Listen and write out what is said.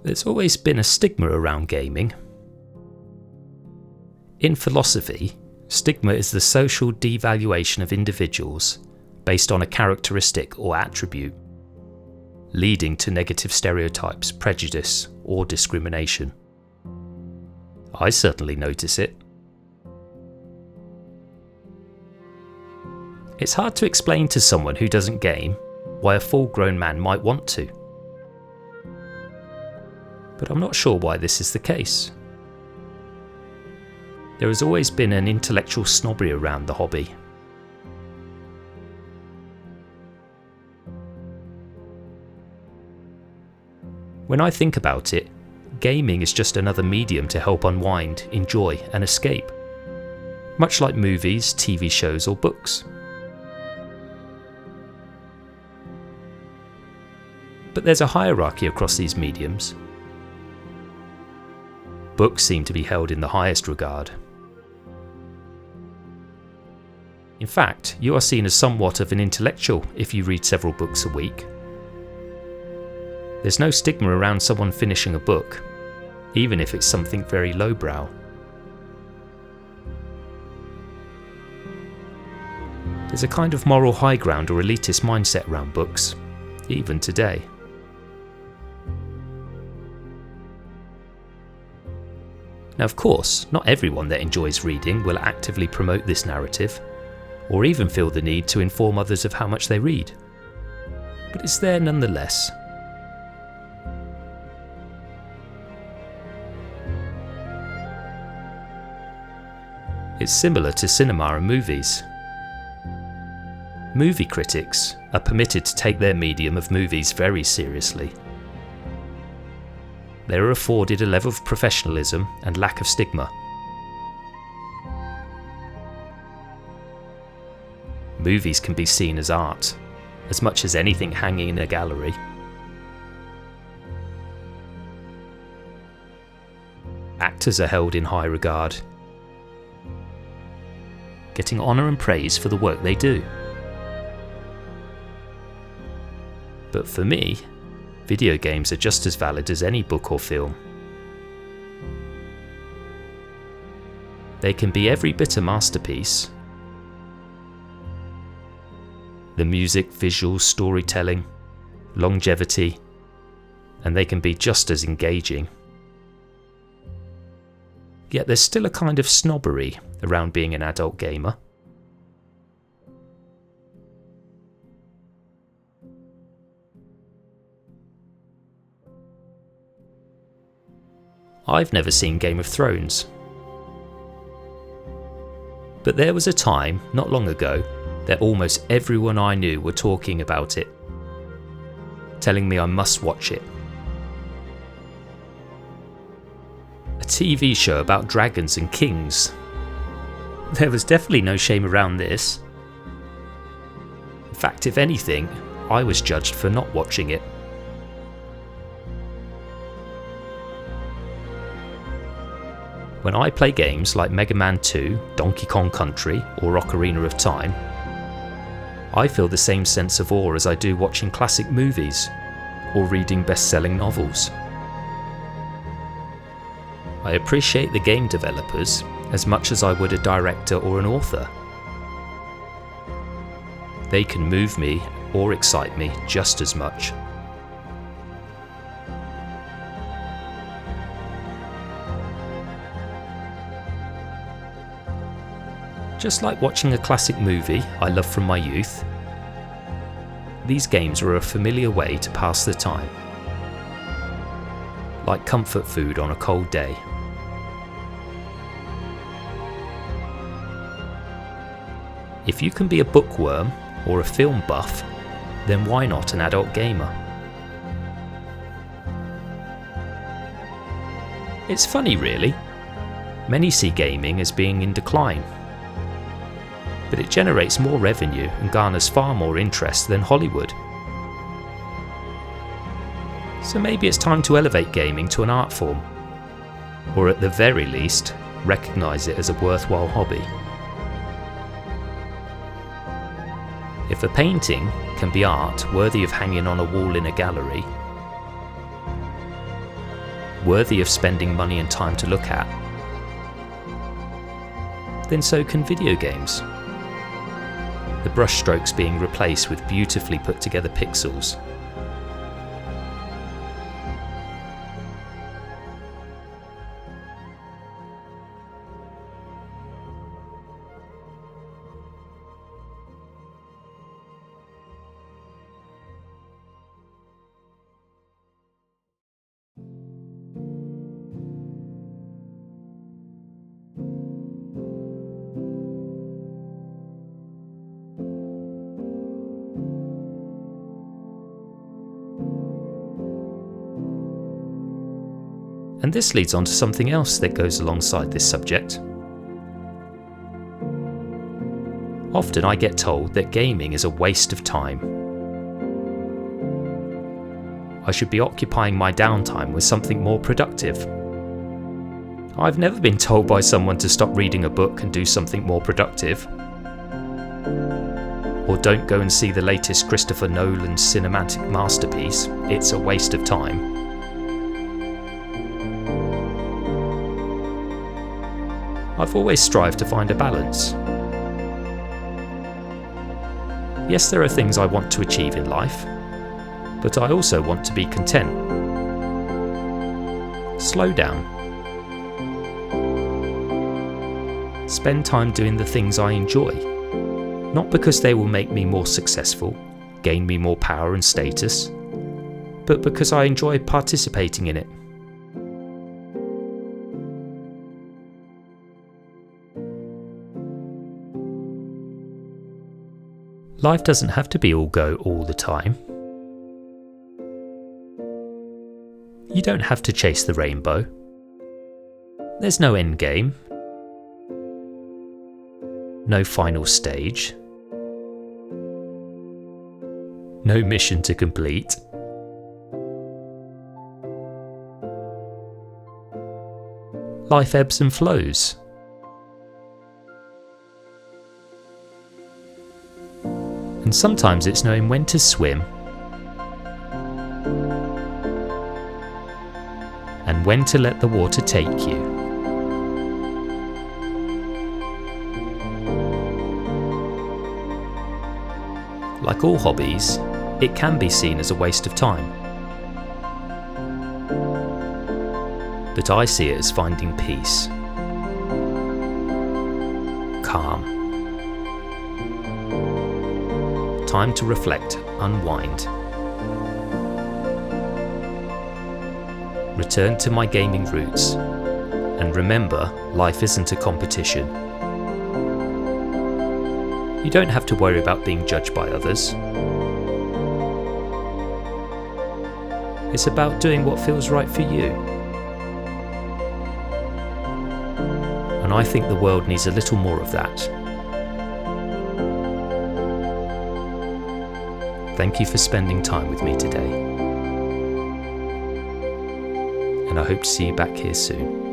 There's always been a stigma around gaming. In philosophy, stigma is the social devaluation of individuals based on a characteristic or attribute, leading to negative stereotypes, prejudice, or discrimination. I certainly notice it. It's hard to explain to someone who doesn't game why a full-grown man might want to. But I'm not sure why this is the case. There has always been an intellectual snobbery around the hobby. When I think about it, gaming is just another medium to help unwind, enjoy, and escape, much like movies, TV shows, or books. But there's a hierarchy across these mediums. Books seem to be held in the highest regard. In fact, you are seen as somewhat of an intellectual if you read several books a week. There's no stigma around someone finishing a book, even if it's something very lowbrow. There's a kind of moral high ground or elitist mindset around books, even today. Now, of course, not everyone that enjoys reading will actively promote this narrative, or even feel the need to inform others of how much they read. But it's there nonetheless. It's similar to cinema and movies. Movie critics are permitted to take their medium of movies very seriously. They are afforded a level of professionalism and lack of stigma. Movies can be seen as art, as much as anything hanging in a gallery. Actors are held in high regard, getting honour and praise for the work they do. But for me, video games are just as valid as any book or film. They can be every bit a masterpiece. The music, visuals, storytelling, longevity, and they can be just as engaging. Yet there's still a kind of snobbery around being an adult gamer. I've never seen Game of Thrones. But there was a time, not long ago, that almost everyone I knew were talking about it, telling me I must watch it. A TV show about dragons and kings. There was definitely no shame around this. In fact, if anything, I was judged for not watching it. When I play games like Mega Man 2, Donkey Kong Country, or Ocarina of Time, I feel the same sense of awe as I do watching classic movies or reading best-selling novels. I appreciate the game developers as much as I would a director or an author. They can move me or excite me just as much. Just like watching a classic movie I love from my youth, these games are a familiar way to pass the time, like comfort food on a cold day. If you can be a bookworm or a film buff, then why not an adult gamer? It's funny really. Many see gaming as being in decline, but it generates more revenue and garners far more interest than Hollywood. So maybe it's time to elevate gaming to an art form, or at the very least, recognise it as a worthwhile hobby. If a painting can be art worthy of hanging on a wall in a gallery, worthy of spending money and time to look at, then so can video games. The brushstrokes being replaced with beautifully put together pixels. And this leads on to something else that goes alongside this subject. Often I get told that gaming is a waste of time. I should be occupying my downtime with something more productive. I've never been told by someone to stop reading a book and do something more productive. Or don't go and see the latest Christopher Nolan cinematic masterpiece, it's a waste of time. I've always strived to find a balance. Yes, there are things I want to achieve in life, but I also want to be content. Slow down. Spend time doing the things I enjoy, not because they will make me more successful, gain me more power and status, but because I enjoy participating in it. Life doesn't have to be all go all the time. You don't have to chase the rainbow. There's no end game. No final stage. No mission to complete. Life ebbs and flows. And sometimes it's knowing when to swim and when to let the water take you. Like all hobbies, it can be seen as a waste of time. But I see it as finding peace, calm. Time to reflect, unwind. Return to my gaming roots, and remember, life isn't a competition. You don't have to worry about being judged by others. It's about doing what feels right for you. And I think the world needs a little more of that. Thank you for spending time with me today. And I hope to see you back here soon.